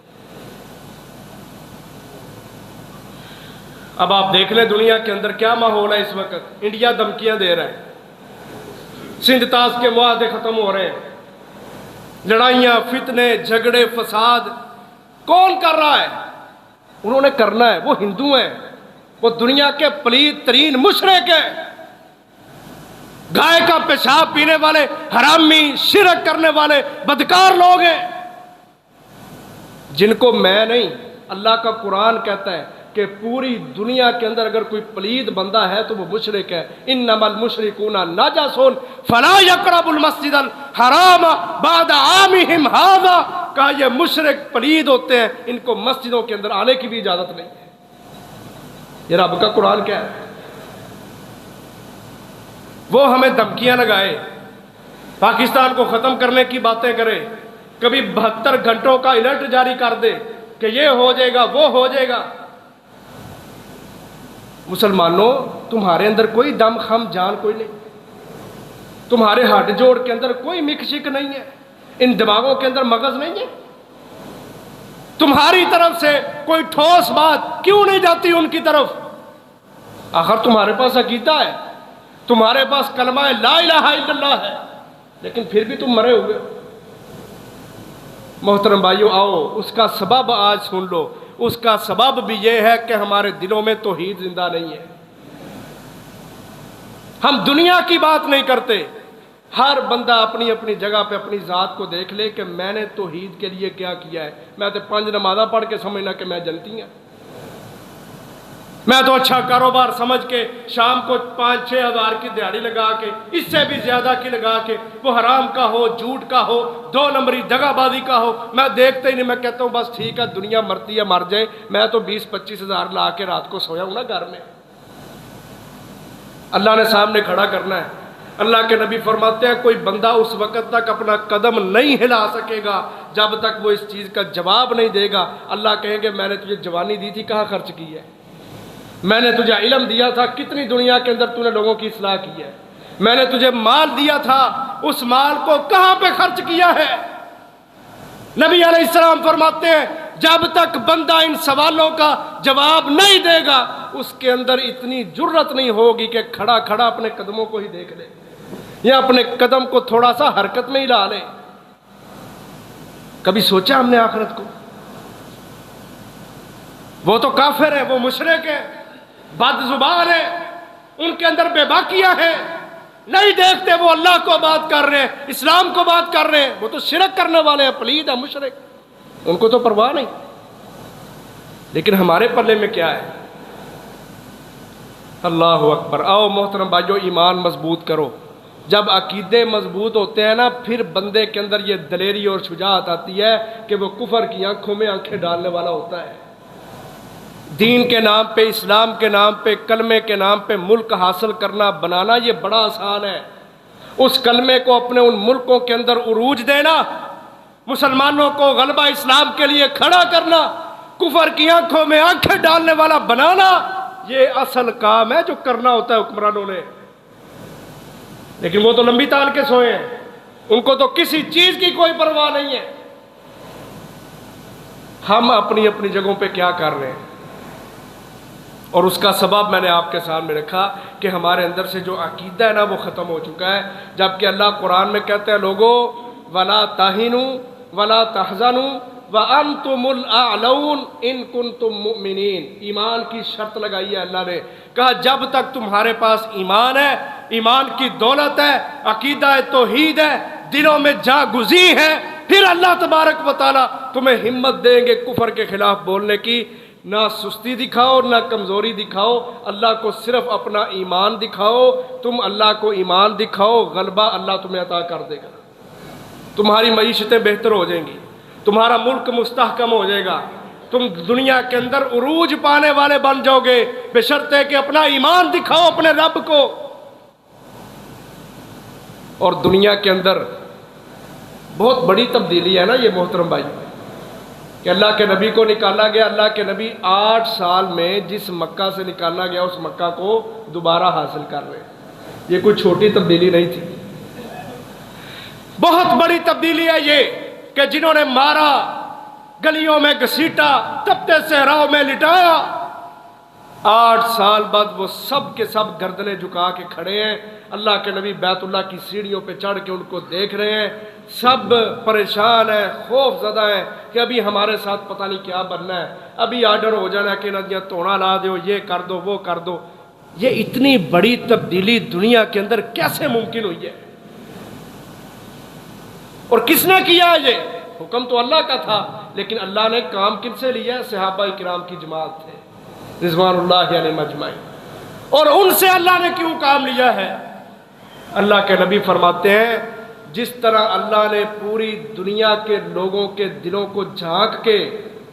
اب آپ دیکھ لیں دنیا کے اندر کیا ماحول ہے اس وقت۔ انڈیا دھمکیاں دے رہا ہے، سندھ تاش کے معاہدے ختم ہو رہے ہیں، لڑائیاں، فتنے، جھگڑے، فساد کون کر رہا ہے؟ انہوں نے کرنا ہے، وہ ہندو ہیں، وہ دنیا کے پلید ترین مشرک ہیں، گائے کا پیشاب پینے والے، حرامی، شرک کرنے والے بدکار لوگ ہیں، جن کو میں نہیں، اللہ کا قرآن کہتا ہے کہ پوری دنیا کے اندر اگر کوئی پلید بندہ ہے تو وہ مشرک ہے۔ انما المشرکون نجس فلا یقربوا المسجد الحرام بعد عامهم ھذا، کہا یہ مشرک پلید ہوتے ہیں، ان کو مسجدوں کے اندر آنے کی بھی اجازت نہیں ہے۔ یہ رب کا قرآن کیا ہے؟ وہ ہمیں دھمکیاں لگائے، پاکستان کو ختم کرنے کی باتیں کرے، کبھی 72 گھنٹوں کا الرٹ جاری کر دے کہ یہ ہو جائے گا، وہ ہو جائے گا۔ مسلمانوں، تمہارے اندر کوئی دم خم جان کوئی نہیں، تمہارے ہڈ جوڑ کے اندر کوئی مک شک نہیں ہے، ان دماغوں کے اندر مغز نہیں ہے، تمہاری طرف سے کوئی ٹھوس بات کیوں نہیں جاتی ان کی طرف؟ آخر تمہارے پاس عقیدہ ہے، تمہارے پاس کلمہ لا الہ الا اللہ ہے، لیکن پھر بھی تم مرے ہوئے ہو۔ محترم بھائیو، آؤ اس کا سبب آج سن لو۔ اس کا سبب بھی یہ ہے کہ ہمارے دلوں میں توحید زندہ نہیں ہے۔ ہم دنیا کی بات نہیں کرتے، ہر بندہ اپنی اپنی جگہ پہ اپنی ذات کو دیکھ لے کہ میں نے توحید کے لیے کیا کیا ہے۔ میں تو 5 نمازاں پڑھ کے سمجھنا کہ میں جنتی ہوں، میں تو اچھا کاروبار سمجھ کے شام کو 5-6 ہزار کی دیہڑی لگا کے، اس سے بھی زیادہ کی لگا کے، وہ حرام کا ہو، جھوٹ کا ہو، 2 نمبری دغا بازی کا ہو، میں دیکھتا ہی نہیں، میں کہتا ہوں بس ٹھیک ہے، دنیا مرتی ہے مر جائے، میں تو 20-25 ہزار لا کے رات کو سویا ہوں نا گھر میں۔ اللہ نے سامنے کھڑا کرنا ہے۔ اللہ کے نبی فرماتے ہیں کوئی بندہ اس وقت تک اپنا قدم نہیں ہلا سکے گا جب تک وہ اس چیز کا جواب نہیں دے گا۔ اللہ کہیں گے میں نے تجھے جوانی دی تھی، کہاں خرچ کی ہے؟ میں نے تجھے علم دیا تھا، کتنی دنیا کے اندر تو نے لوگوں کی اصلاح کی ہے؟ میں نے تجھے مال دیا تھا، اس مال کو کہاں پہ خرچ کیا ہے؟ نبی علیہ السلام فرماتے ہیں جب تک بندہ ان سوالوں کا جواب نہیں دے گا اس کے اندر اتنی جرت نہیں ہوگی کہ کھڑا کھڑا اپنے قدموں کو ہی دیکھ لے یا اپنے قدم کو تھوڑا سا حرکت میں ہی لا لے۔ کبھی سوچا ہم نے آخرت کو؟ وہ تو کافر ہے، وہ مشرک ہے، بد زبان ہے، ان کے اندر بے باکیاں ہیں، نہیں دیکھتے وہ اللہ کو بات کر رہے ہیں، اسلام کو بات کر رہے ہیں، وہ تو شرک کرنے والے ہیں، پلید ہے، مشرک، ان کو تو پرواہ نہیں۔ لیکن ہمارے پلے میں کیا ہے؟ اللہ اکبر۔ آؤ محترم بھائیو، ایمان مضبوط کرو۔ جب عقیدے مضبوط ہوتے ہیں نا، پھر بندے کے اندر یہ دلیری اور شجاعت آتی ہے کہ وہ کفر کی آنکھوں میں آنکھیں ڈالنے والا ہوتا ہے۔ دین کے نام پہ، اسلام کے نام پہ، کلمے کے نام پہ ملک حاصل کرنا، بنانا، یہ بڑا آسان ہے۔ اس کلمے کو اپنے ان ملکوں کے اندر عروج دینا، مسلمانوں کو غلبہ اسلام کے لیے کھڑا کرنا، کفر کی آنکھوں میں آنکھیں ڈالنے والا بنانا، یہ اصل کام ہے جو کرنا ہوتا ہے حکمرانوں نے۔ لیکن وہ تو لمبی تان کے سوئے ہیں، ان کو تو کسی چیز کی کوئی پرواہ نہیں ہے۔ ہم اپنی اپنی جگہوں پہ کیا کر رہے ہیں؟ اور اس کا سبب میں نے آپ کے سامنے رکھا کہ ہمارے اندر سے جو عقیدہ ہے نا وہ ختم ہو چکا ہے۔ جبکہ اللہ قرآن میں کہتا ہے لوگو وَلَا تَهِنُوا وَلَا تَحْزَنُوا وَأَنْتُمُ الْأَعْلَوْنَ إِن كُنتُم مُؤْمِنِينَ۔ ایمان کی شرط لگائی ہے اللہ نے، کہا جب تک تمہارے پاس ایمان ہے، ایمان کی دولت ہے، عقیدہ توحید ہے، دلوں میں جاگزی ہے، پھر اللہ تبارک و تعالیٰ تمہیں ہمت دیں گے کفر کے خلاف بولنے کی۔ نہ سستی دکھاؤ، نہ کمزوری دکھاؤ، اللہ کو صرف اپنا ایمان دکھاؤ۔ تم اللہ کو ایمان دکھاؤ، غلبہ اللہ تمہیں عطا کر دے گا، تمہاری معیشتیں بہتر ہو جائیں گی، تمہارا ملک مستحکم ہو جائے گا، تم دنیا کے اندر عروج پانے والے بن جاؤ گے، بشرطے کہ اپنا ایمان دکھاؤ اپنے رب کو۔ اور دنیا کے اندر بہت بڑی تبدیلی ہے نا یہ محترم بھائی، کہ اللہ کے نبی کو نکالا گیا، اللہ کے نبی 8 سال میں جس مکہ سے نکالا گیا اس مکہ کو دوبارہ حاصل کر رہے ہیں۔ یہ کوئی چھوٹی تبدیلی نہیں تھی، بہت بڑی تبدیلی ہے یہ کہ جنہوں نے مارا، گلیوں میں گھسیٹا، تپتے صحراؤں میں لٹایا، 8 سال بعد وہ سب کے سب گردنیں جھکا کے کھڑے ہیں۔ اللہ کے نبی بیت اللہ کی سیڑھیوں پہ چڑھ کے ان کو دیکھ رہے ہیں، سب پریشان ہیں، خوف زدہ ہیں کہ ابھی ہمارے ساتھ پتہ نہیں کیا بننا ہے، ابھی آرڈر ہو جانا ہے کہ ندیاں توڑا لا دو، یہ کر دو وہ کر دو۔ یہ اتنی بڑی تبدیلی دنیا کے اندر کیسے ممکن ہوئی ہے؟ اور کس نے کیا یہ؟ حکم تو اللہ کا تھا، لیکن اللہ نے کام کن سے لیا ہے؟ صحابہ کرام کی جماعت تھے رضوان اللہ علیہم اجمعین۔ اور ان سے اللہ نے کیوں کام لیا ہے؟ اللہ کے نبی فرماتے ہیں جس طرح اللہ نے پوری دنیا کے لوگوں کے دلوں کو جھانک کے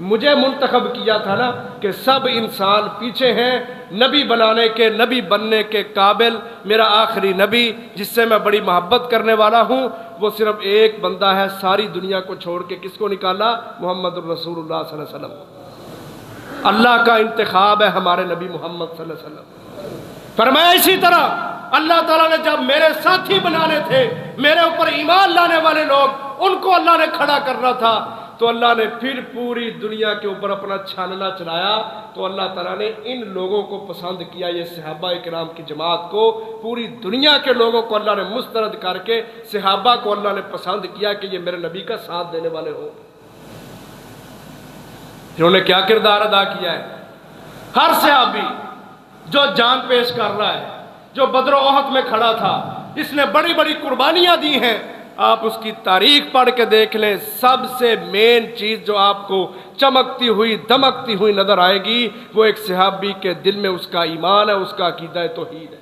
مجھے منتخب کیا تھا نا کہ سب انسان پیچھے ہیں نبی بنانے کے، نبی بننے کے قابل، میرا آخری نبی جس سے میں بڑی محبت کرنے والا ہوں وہ صرف ایک بندہ ہے، ساری دنیا کو چھوڑ کے کس کو نکالا؟ محمد الرسول اللہ صلی اللہ علیہ وسلم۔ اللہ کا انتخاب ہے ہمارے نبی محمد صلی اللہ علیہ وسلم۔ فرمایا اسی طرح اللہ تعالیٰ نے جب میرے ساتھی بنانے تھے، میرے اوپر ایمان لانے والے لوگ، ان کو اللہ نے کھڑا کرنا تھا، تو اللہ نے پھر پوری دنیا کے اوپر اپنا چھاننا چلایا، تو اللہ تعالیٰ نے ان لوگوں کو پسند کیا، یہ صحابہ کرام کی جماعت کو، پوری دنیا کے لوگوں کو اللہ نے مسترد کر کے صحابہ کو اللہ نے پسند کیا کہ یہ میرے نبی کا ساتھ دینے والے ہوں۔ انہوں نے کیا کردار ادا کیا ہے؟ ہر صحابی جو جان پیش کر رہا ہے، جو بدر و احد میں کھڑا تھا، اس نے بڑی بڑی قربانیاں دی ہیں، آپ اس کی تاریخ پڑھ کے دیکھ لیں، سب سے مین چیز جو آپ کو چمکتی ہوئی دمکتی ہوئی نظر آئے گی وہ ایک صحابی کے دل میں اس کا ایمان ہے، اس کا عقیدہ توحید ہے۔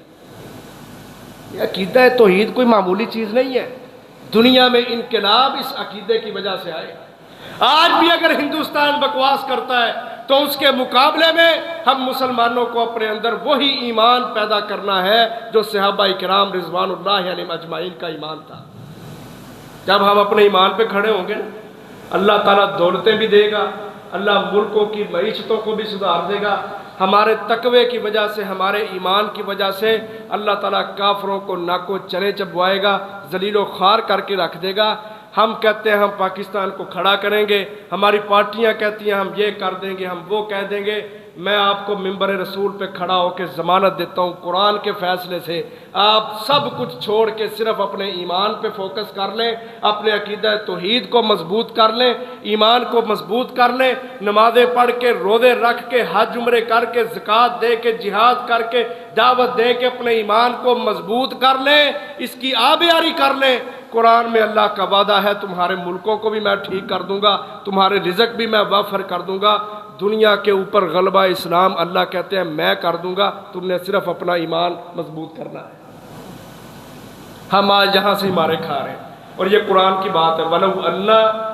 یہ عقیدہ توحید کوئی معمولی چیز نہیں ہے، دنیا میں انقلاب اس عقیدے کی وجہ سے آئے۔ آج بھی اگر ہندوستان بکواس کرتا ہے تو اس کے مقابلے میں ہم مسلمانوں کو اپنے اندر وہی ایمان پیدا کرنا ہے جو صحابہ کرام رضوان اللہ علیہم اجمعین کا ایمان تھا۔ جب ہم اپنے ایمان پہ کھڑے ہوں گے اللہ تعالیٰ دولتیں بھی دے گا، اللہ ملکوں کی معیشتوں کو بھی سدھار دے گا، ہمارے تقوی کی وجہ سے، ہمارے ایمان کی وجہ سے اللہ تعالیٰ کافروں کو ناکو چنے چبوائے گا، ذلیل و خوار کر کے رکھ دے گا۔ ہم کہتے ہیں ہم پاکستان کو کھڑا کریں گے، ہماری پارٹیاں کہتی ہیں ہم یہ کر دیں گے، ہم وہ کہہ دیں گے۔ میں آپ کو منبر رسول پہ کھڑا ہو کے ضمانت دیتا ہوں قرآن کے فیصلے سے، آپ سب کچھ چھوڑ کے صرف اپنے ایمان پہ فوکس کر لیں، اپنے عقیدہ توحید کو مضبوط کر لیں، ایمان کو مضبوط کر لیں، نمازیں پڑھ کے، روزے رکھ کے، حج عمرے کر کے، زکوٰۃ دے کے، جہاد کر کے، دعوت دے کے اپنے ایمان کو مضبوط کر لیں، اس کی آبیاری کر لیں۔ قرآن میں اللہ کا وعدہ ہے تمہارے ملکوں کو بھی میں ٹھیک کر دوں گا، تمہارے رزق بھی میں وافر کر دوں گا۔ دنیا کے اوپر غلبہ اسلام اللہ کہتے ہیں میں کر دوں گا، تم نے صرف اپنا ایمان مضبوط کرنا ہے۔ ہم آج یہاں سے مارے کھا رہے ہیں، اور یہ قرآن کی بات ہے، وَلَوْ أَنَّ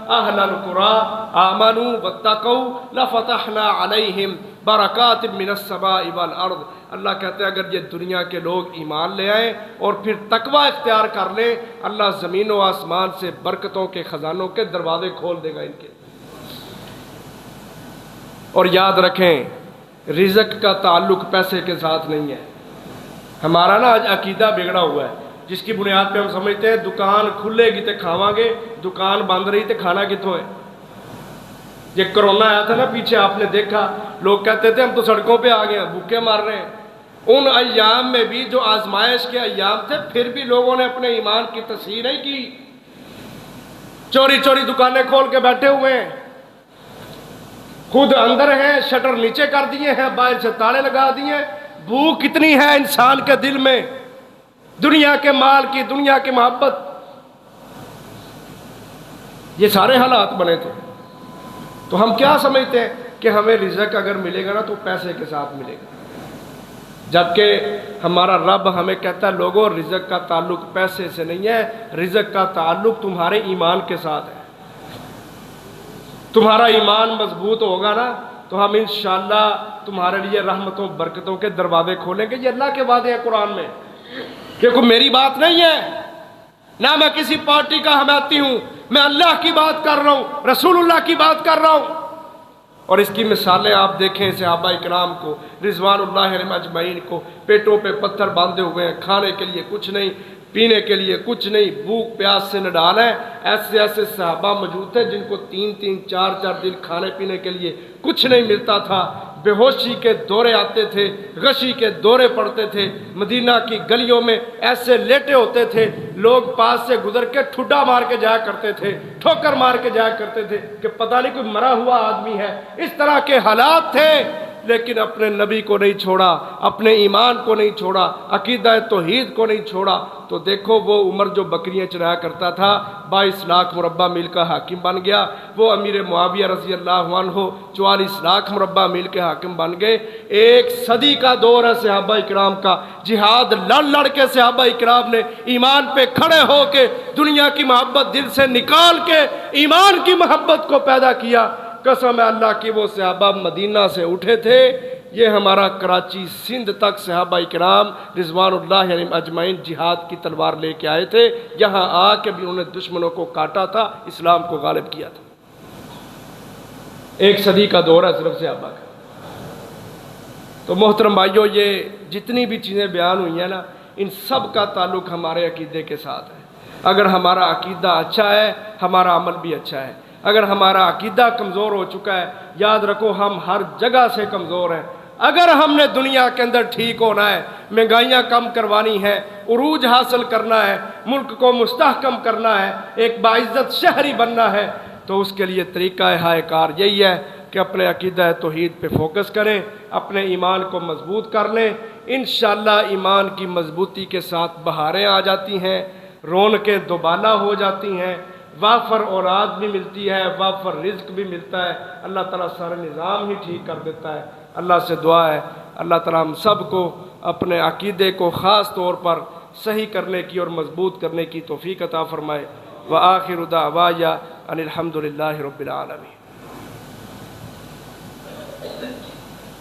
أَهْلَ الْقُرَىٰ آمَنُوا وَاتَّقَوْا لَفَتَحْنَا عَلَيْهِمْ بَرَكَاتٍ مِّنَ السَّمَاءِ وَالْأَرْضِ۔ اللہ کہتے ہیں اگر یہ دنیا کے لوگ ایمان لے آئیں اور پھر تقوی اختیار کر لیں، اللہ زمین و آسمان سے برکتوں کے خزانوں کے دروازے کھول دے گا ان کے۔ اور یاد رکھیں رزق کا تعلق پیسے کے ساتھ نہیں ہے۔ ہمارا نا آج عقیدہ بگڑا ہوا ہے، جس کی بنیاد پہ ہم سمجھتے ہیں دکان کھلے گی تے کھاواں گے، دکان بند رہی تے کھانا کتوں ہے۔ یہ کرونا آیا تھا نا پیچھے، آپ نے دیکھا لوگ کہتے تھے ہم تو سڑکوں پہ آ گئے ہیں، بھوکے مار رہے ہیں۔ ان ایام میں بھی جو آزمائش کے ایام تھے، پھر بھی لوگوں نے اپنے ایمان کی تصحیح نہیں کی، چوری چوری دکانیں کھول کے بیٹھے ہوئے ہیں، خود اندر ہیں، شٹر نیچے کر دیے ہیں، باہر سے تالے لگا دیے۔ بھوک کتنی ہے انسان کے دل میں، دنیا کے مال کی، دنیا کی محبت، یہ سارے حالات بنے تھے۔ تو ہم کیا سمجھتے ہیں کہ ہمیں رزق اگر ملے گا نا تو پیسے کے ساتھ ملے گا، جبکہ ہمارا رب ہمیں کہتا ہے لوگوں رزق کا تعلق پیسے سے نہیں ہے، رزق کا تعلق تمہارے ایمان کے ساتھ ہے۔ تمہارا ایمان مضبوط ہوگا نا تو ہم انشاءاللہ تمہارے لیے رحمتوں برکتوں کے دروازے کھولیں گے۔ یہ اللہ کے وعدے ہیں قرآن میں، کہ کوئی میری بات نہیں ہے، نہ میں کسی پارٹی کا حمایتی ہوں، میں اللہ کی بات کر رہا ہوں، رسول اللہ کی بات کر رہا ہوں۔ اور اس کی مثالیں آپ دیکھیں صحابہ اکرام کو رضوان اللہ علیہم اجمعین کو، پیٹوں پہ پتھر باندھے ہوئے ہیں، کھانے کے لیے کچھ نہیں، پینے کے لیے کچھ نہیں، بھوک پیاس سے نڈال ہے۔ ایسے ایسے صحابہ موجود تھے جن کو 3 4 دن کھانے پینے کے لیے کچھ نہیں ملتا تھا، بے ہوشی کے دورے آتے تھے، غشی کے دورے پڑتے تھے، مدینہ کی گلیوں میں ایسے لیٹے ہوتے تھے، لوگ پاس سے گزر کے ٹھڈا مار کے جایا کرتے تھے، ٹھوکر مار کے جایا کرتے تھے کہ پتہ نہیں کوئی مرا ہوا آدمی ہے۔ اس طرح کے حالات تھے، لیکن اپنے نبی کو نہیں چھوڑا، اپنے ایمان کو نہیں چھوڑا، عقیدہ توحید کو نہیں چھوڑا۔ تو دیکھو وہ عمر جو بکریاں چرایا کرتا تھا 22 لاکھ مربع میل کا حاکم بن گیا، وہ امیر معاویہ رضی اللہ عنہ 44 لاکھ مربع میل کے حاکم بن گئے۔ 1 صدی کا دور ہے صحابہ اکرام کا، جہاد لڑ کے صحابہ اکرام نے ایمان پہ کھڑے ہو کے دنیا کی محبت دل سے نکال کے ایمان کی محبت کو پیدا کیا۔ قسم ہے اللہ کی وہ صحابہ مدینہ سے اٹھے تھے، یہ ہمارا کراچی سندھ تک صحابہ اکرام رضوان اللہ علیہم اجمعین جہاد کی تلوار لے کے آئے تھے، یہاں آ کے بھی انہوں نے دشمنوں کو کاٹا تھا، اسلام کو غالب کیا تھا۔ 1 صدی کا دور ہے صرف صحابہ کا۔ تو محترم بھائیو، یہ جتنی بھی چیزیں بیان ہوئی ہیں نا، ان سب کا تعلق ہمارے عقیدے کے ساتھ ہے۔ اگر ہمارا عقیدہ اچھا ہے ہمارا عمل بھی اچھا ہے۔ اگر ہمارا عقیدہ کمزور ہو چکا ہے، یاد رکھو ہم ہر جگہ سے کمزور ہیں۔ اگر ہم نے دنیا کے اندر ٹھیک ہونا ہے، مہنگائیاں کم کروانی ہے، عروج حاصل کرنا ہے، ملک کو مستحکم کرنا ہے، ایک باعزت شہری بننا ہے، تو اس کے لیے طریقہ ہائے کار یہی ہے کہ اپنے عقیدہ توحید پہ فوکس کریں، اپنے ایمان کو مضبوط کر لیں۔ انشاءاللہ ایمان کی مضبوطی کے ساتھ بہاریں آ جاتی ہیں، رونقیں دوبالا ہو جاتی ہیں، وافر اولاد بھی ملتی ہے، وافر رزق بھی ملتا ہے، اللہ تعالیٰ سارے نظام ہی ٹھیک کر دیتا ہے۔ اللہ سے دعا ہے اللہ تعالیٰ ہم سب کو اپنے عقیدے کو خاص طور پر صحیح کرنے کی اور مضبوط کرنے کی توفیق عطا فرمائے۔ وآخر دعوایا ان الحمد للہ رب العالمین۔